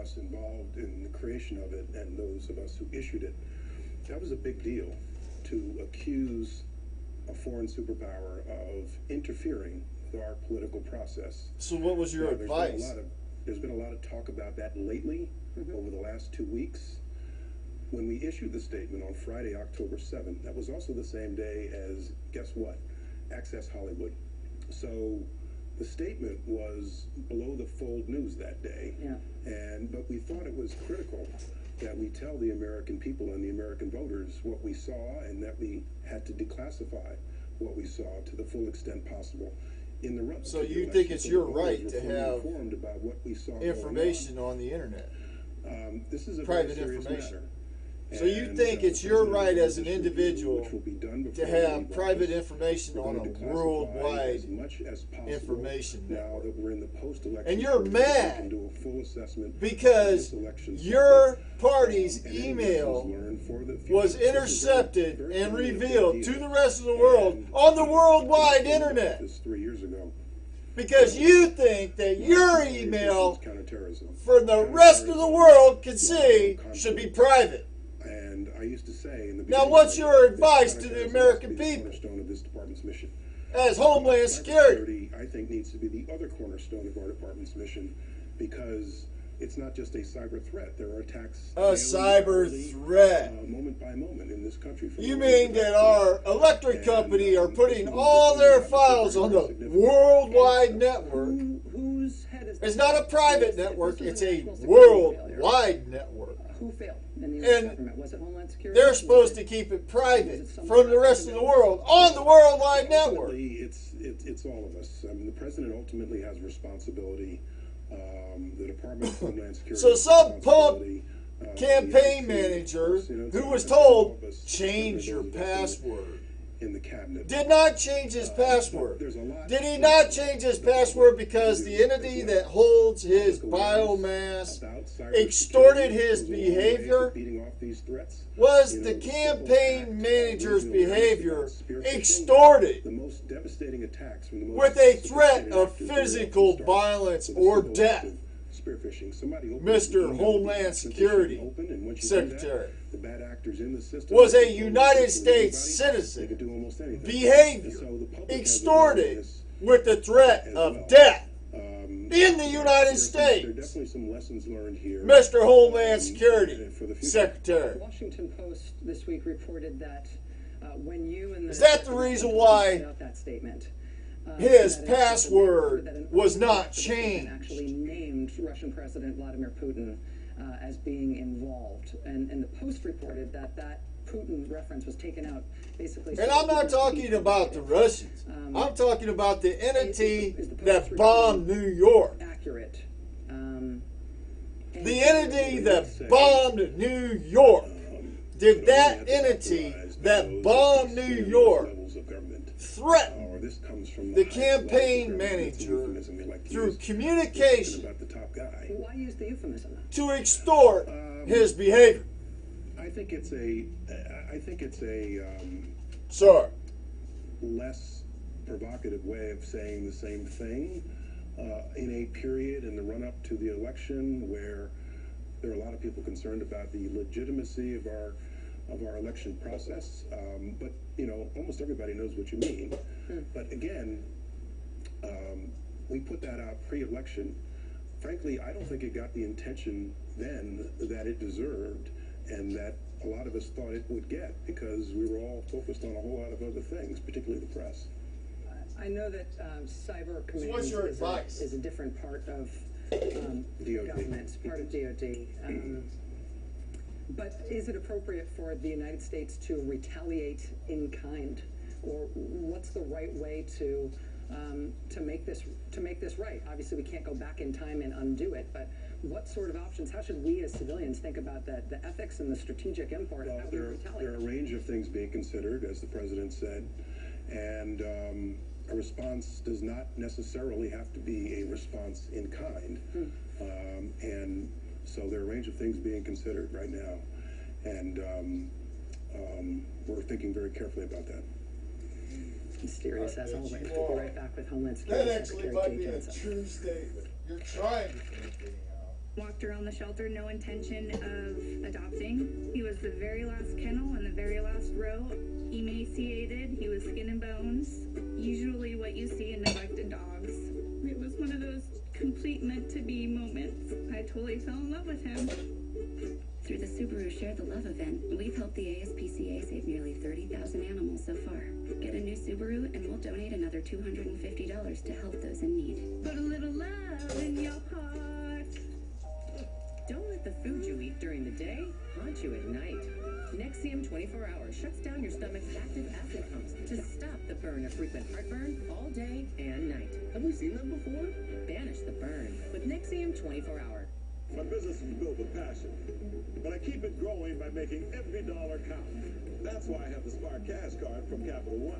us involved in the creation of it and those of us who issued it, that was a big deal to accuse a foreign superpower of interfering with our political process. So what was your advice? There's been a lot of talk about that lately, over the last 2 weeks. When we issued the statement on Friday, October 7th, that was also the same day as, guess what? Access Hollywood. So the statement was below the fold news that day. But we thought it was critical that we tell the American people and the American voters what we saw, and that we had to declassify what we saw to the full extent possible. In the run so you think it's your right to have about what we saw information on the internet? This is a private very serious information. matter. So you think it's your right as an individual to have private information on a worldwide information now that we're in the post-election, and you're mad do a full assessment because your party's email was intercepted and revealed to the rest of the world on the worldwide internet? This 3 years ago. Because you think that your email for the rest of the world can see should be private. And I used to say in the now, what's your advice to the American people? Cornerstone of this department's mission. As Homeland Security, I think needs to be the other cornerstone of our department's mission, because it's not just a cyber threat. There are attacks. A cyber threat. Moment by moment in this country. You mean that our electric company are putting all their files on the worldwide network? It's not a private network, it's a worldwide network. Who failed in the US government? Was it Homeland Security? They're supposed to keep it private from the rest of the world on the worldwide network. It's all of us. I mean, the president ultimately has responsibility. The Department of Homeland Security. So some punk campaign manager who was told, change your password, in the cabinet did not change his password. Did he not change his password because the entity that holds his biomass extorted his behavior? Was the campaign manager's behavior extorted with a threat of physical violence or death? Mr. Homeland Security Secretary was a United States citizen behavior extorted with the threat of death in the United States. Mr. Homeland Security Secretary. The Washington Post this week reported that when you and the is that the reason why that statement, his password was not changed? Actually named Russian President Vladimir Putin as being involved, and the Post reported that that Putin reference was taken out basically. And I'm not talking about the Russians. I'm talking about the entity that bombed New York. Accurate. The entity that bombed New York. Did that entity that bombed New York threaten the campaign manager through communication Why use the euphemism? to extort his behavior? I think it's a Sir, less provocative way of saying the same thing in a period in the run-up to the election where there are a lot of people concerned about the legitimacy of our election process. But almost everybody knows what you mean. But again, we put that out pre-election. Frankly, I don't think it got the attention then that it deserved, and that a lot of us thought it would get, because we were all focused on a whole lot of other things, particularly the press. I know that cyber command what's your advice? is a different part of government, part of DOD. But is it appropriate for the United States to retaliate in kind, or what's the right way to make this right? Obviously, we can't go back in time and undo it, but what sort of options? How should we as civilians think about the ethics and the strategic import of how we retaliate? There are a range of things being considered, as the president said, and a response does not necessarily have to be a response in kind. And so there are a range of things being considered right now, and we're thinking very carefully about that. Mysterious as always. We'll be right back with Homeland Security that actually Secretary might Jay be a Johnson. true statement. You're trying to think anyhow. Walked around the shelter, no intention of adopting. He was the very last kennel in the very last row. Emaciated, he was skin and bones. Usually what you see in neglected dogs. It was one of those complete meant to be moments. I totally fell in love with him. Through the Subaru Share the Love event, we've helped the ASPCA save nearly 30,000 animals so far. Get a new Subaru and we'll donate another $250 to help those in need. Put a little love in your heart. Don't let the food you eat during the day haunt you at night. Nexium 24 Hours shuts down your stomach's active acid pumps to stop the burn of frequent heartburn all day and night. Have we seen that before? Banish the burn with Nexium 24 Hour. My business is built with passion, but I keep it growing by making every dollar count. That's why I have the Spark Cash Card from Capital One.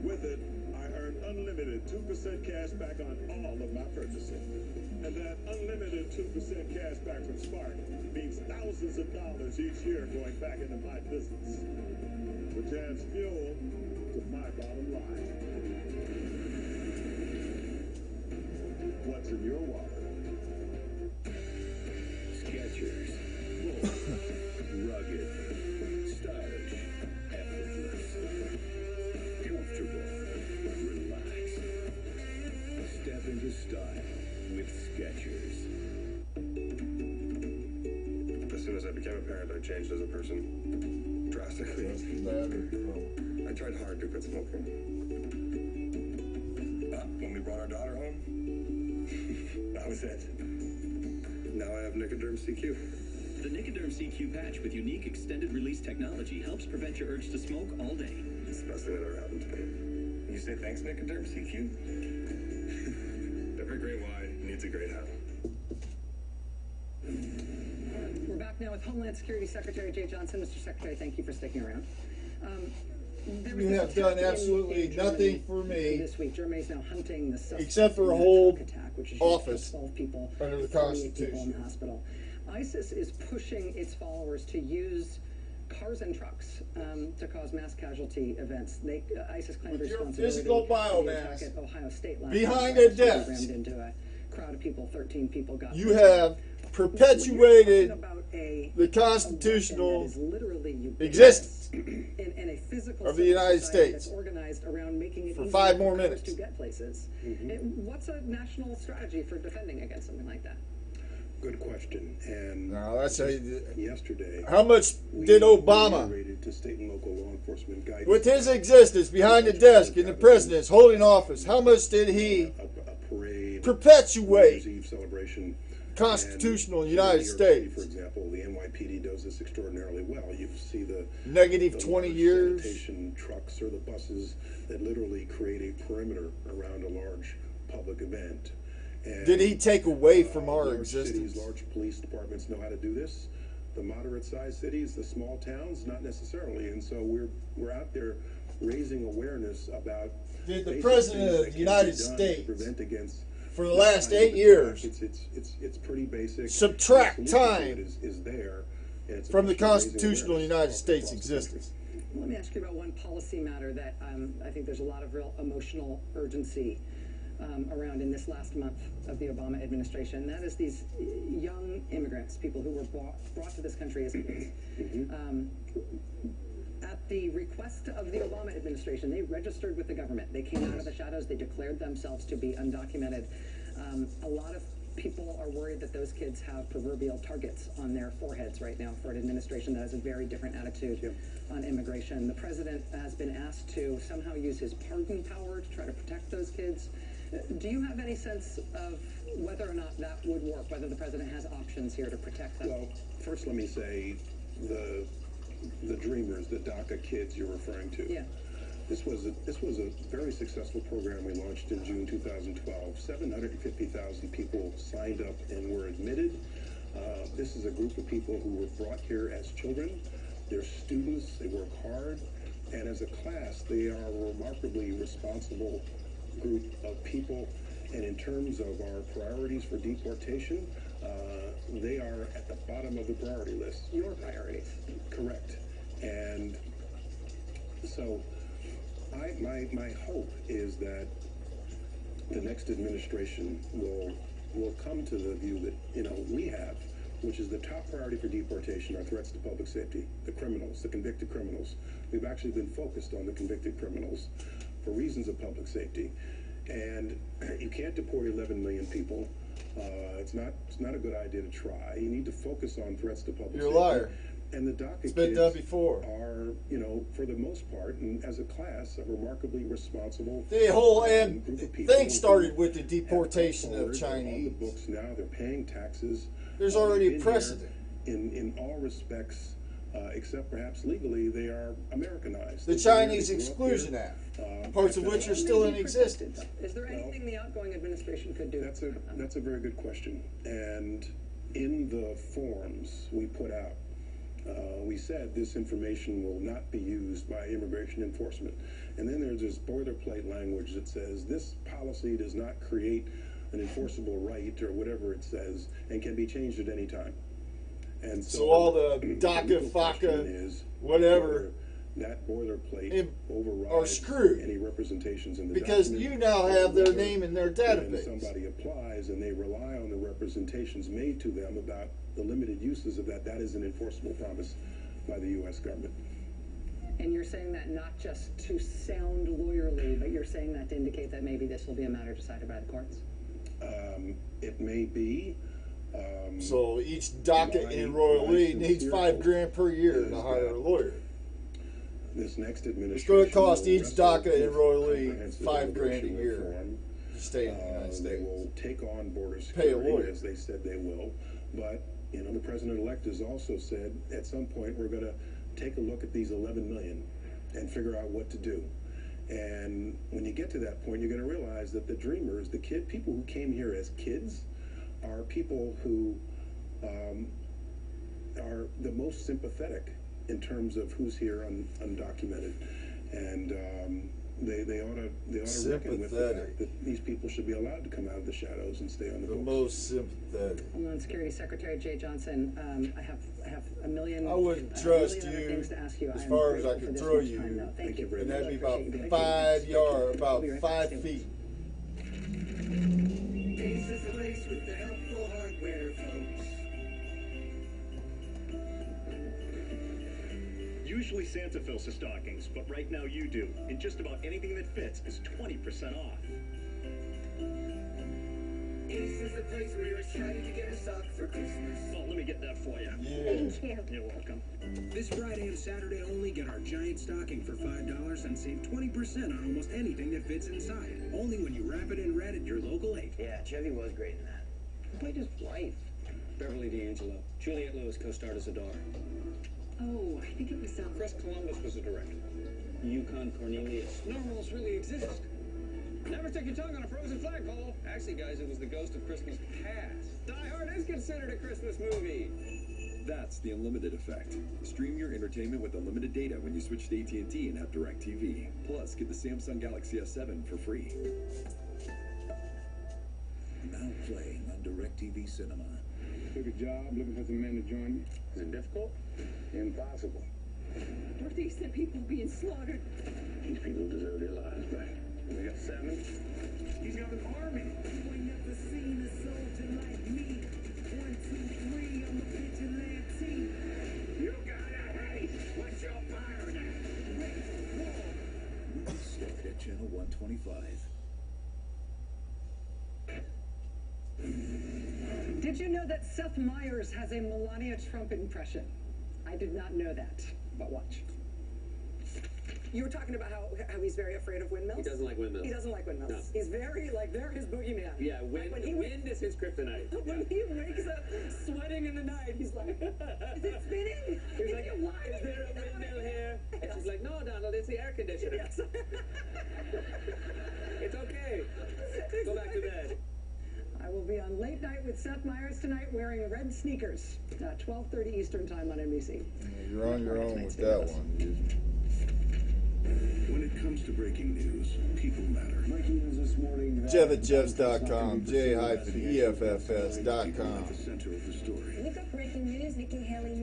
With it, I earn unlimited 2% cash back on all of my purchasing. And that unlimited 2% cash back from Spark means thousands of dollars each year going back into my business, which adds fuel to my bottom line. What's in your wallet? Skechers. Bold, rugged, stylish, effortless, comfortable, relaxed. Step into style with Skechers. As soon as I became a parent, I changed as a person drastically. I tried hard to quit smoking. But when we brought our daughter home, that was it. Now I have Nicoderm CQ. The Nicoderm CQ patch with unique extended release technology helps prevent your urge to smoke all day. It's the best thing that ever happened to me. You say thanks, Nicoderm CQ? Every great wine needs a great hat. We're back now with Homeland Security Secretary Jay Johnson. Mr. Secretary, thank you for sticking around. You have done absolutely nothing for me this week. Germany is now hunting the suspect except for in a that whole truck attack, which is 12 people under the 48 people in Constitution. the hospital. ISIS is pushing its followers to use cars and trucks to cause mass casualty events. ISIS claimed With your responsibility physical for the biomass attack at Ohio State last behind night. a desk. Rammed into a crowd of people. 13 people got You hurt. have perpetuated the constitutional existence in a physical of the United society States that's organized around making it for easier 5 more for cars minutes. to get places. What's a national strategy for defending against something like that? Good question. And No, that's yesterday, how much did Obama, reiterated to state and local law enforcement guidance with his existence behind the desk in the president's holding office, how much did he a parade, perpetuate New Year's Eve celebration, constitutional and United New York City, States? for example, the NYPD does this extraordinarily well. You see the Negative 20 large years. sanitation trucks or the buses that literally create a perimeter around a large public event. And, Did he take away from our large existence? Cities, large police departments know how to do this. The moderate-sized cities, the small towns, not necessarily. And so we're out there raising awareness about. Did the basic President things of that the can be United done to States, prevent against for the this last kind of 8 years, It's pretty basic. subtract The solution to time it is there, and it's a from the question of raising constitutional awareness United across States the country. existence? Let me ask you about one policy matter that I think there's a lot of real emotional urgency around in this last month of the Obama administration. And that is these young immigrants, people who were brought to this country as kids. At the request of the Obama administration, they registered with the government. They came out of the shadows. They declared themselves to be undocumented. A lot of people are worried that those kids have proverbial targets on their foreheads right now for an administration that has a very different attitude on immigration. The president has been asked to somehow use his pardon power to try to protect those kids. Do you have any sense of whether or not that would work, whether the president has options here to protect them? Well, first let me say the dreamers, the DACA kids you're referring to. Yeah. This was a very successful program we launched in June 2012. 750,000 people signed up and were admitted. This is a group of people who were brought here as children. They're students. They work hard, and as a class, they are a remarkably responsible group of people. And in terms of our priorities for deportation, they are at the bottom of the priority list. Your priorities. Correct. And so my hope is that the next administration will will come to the view that, we have, which is the top priority for deportation are threats to public safety, the criminals, the convicted criminals. We've actually been focused on the convicted criminals for reasons of public safety. And you can't deport 11 million people. It's not a good idea to try. You need to focus on threats to public safety. You're a liar. And the DACA It's been kids done before. are, for the most part, and as a class, a remarkably responsible. The whole group of people thing started who with the deportation have come of forward. They're Chinese. on the books now. They're paying taxes. There's They've already a been precedent. here In all respects, except perhaps legally, they are Americanized. The They've been here, Chinese they grew up Exclusion here. Act, parts of which are still in existence. Is there anything the outgoing administration could do? That's a very good question. And in the forms we put out, we said this information will not be used by immigration enforcement. And then there's this boilerplate language that says this policy does not create an enforceable right or whatever it says and can be changed at any time. And So all the DACA, FACA, whatever, that boilerplate are overrides screwed. any representations in the Because document. you now have their name in their When database. somebody applies and they rely on the representations made to them about the limited uses of that is an enforceable promise by the U.S. government. And you're saying that not just to sound lawyerly, but you're saying that to indicate that maybe this will be a matter decided by the courts? It may be. So each DACA enrollee needs $5,000 per year to hire a lawyer. This next administration It's going to cost will each wrestle DACA with enrollee comprehensive $5,000 a immigration year reform. to stay in the United They States. will take on border Pay a security, lawyer. as they said they will. But, the president-elect has also said at some point we're going to take a look at these 11 million and figure out what to do. And when you get to that point, you're going to realize that the dreamers, people who came here as kids, are people who are the most sympathetic in terms of who's here undocumented. And they ought to reckon with the fact that these people should be allowed to come out of the shadows and stay on the The books. most sympathetic. Homeland Security Secretary Jay Johnson, I have a million. I wouldn't a trust million other you things to ask you. as I am far as I grateful can for this throw much you. time. No, thank you very And much. that'd be I about appreciate you. 5 yards, about We'll be right 5 back. feet. Ace is the place with the helpful hardware, folks. Usually Santa fills the stockings, but right now you do. And just about anything that fits is 20% off. Ace is the place where you're excited to get a sock for Christmas. Oh, let me get that for you. Yeah. You're welcome. This Friday and Saturday only, get our giant stocking for $5 and save 20% on almost anything that fits inside. Only when you wrap it in red at your local Ace. Yeah, Chevy was great in that. Who played his wife? Beverly D'Angelo. Juliette Lewis co-starred as a daughter. Oh, I think it was Chris Columbus was the director. Yukon Cornelius. Normals really exist. Never stick your tongue on a frozen flagpole. Actually, guys, it was the ghost of Christmas past. Die Hard is considered a Christmas movie. That's the unlimited effect. Stream your entertainment with unlimited data when you switch to AT&T and have DirecTV. Plus, get the Samsung Galaxy S7 for free. Now playing on DirecTV Cinema. Took a job looking for some men to join you. Is it difficult? Impossible. Northeast and people being slaughtered. These people deserve their lives back. We got 7. He's got an army. You ain't never seen a soldier like me. 1, 2, 3, I'm a vigilante. You gotta hate what you're firing at. Movies start at channel 125. Did you know that Seth Meyers has a Melania Trump impression? I did not know that, but watch. You were talking about how he's very afraid of windmills? He doesn't like windmills. He doesn't like windmills. No. He's very, they're his boogeyman. Yeah, wind, Like wind is his kryptonite. When he wakes up sweating in the night, he's like, is it spinning? He's like, is there a windmill here? And she's like, no, Donald, it's the air conditioner. Yes. It's okay. Go back to bed. I will be on Late Night with Seth Meyers tonight wearing red sneakers. 12:30 Eastern Time on NBC. You're on your own with that one, dude. When it comes to breaking news, people matter. Breaking news this morning. Jeff at Jeffs.com, J-EFFS.com. At the center of the story. Look up breaking news, Nikki Haley.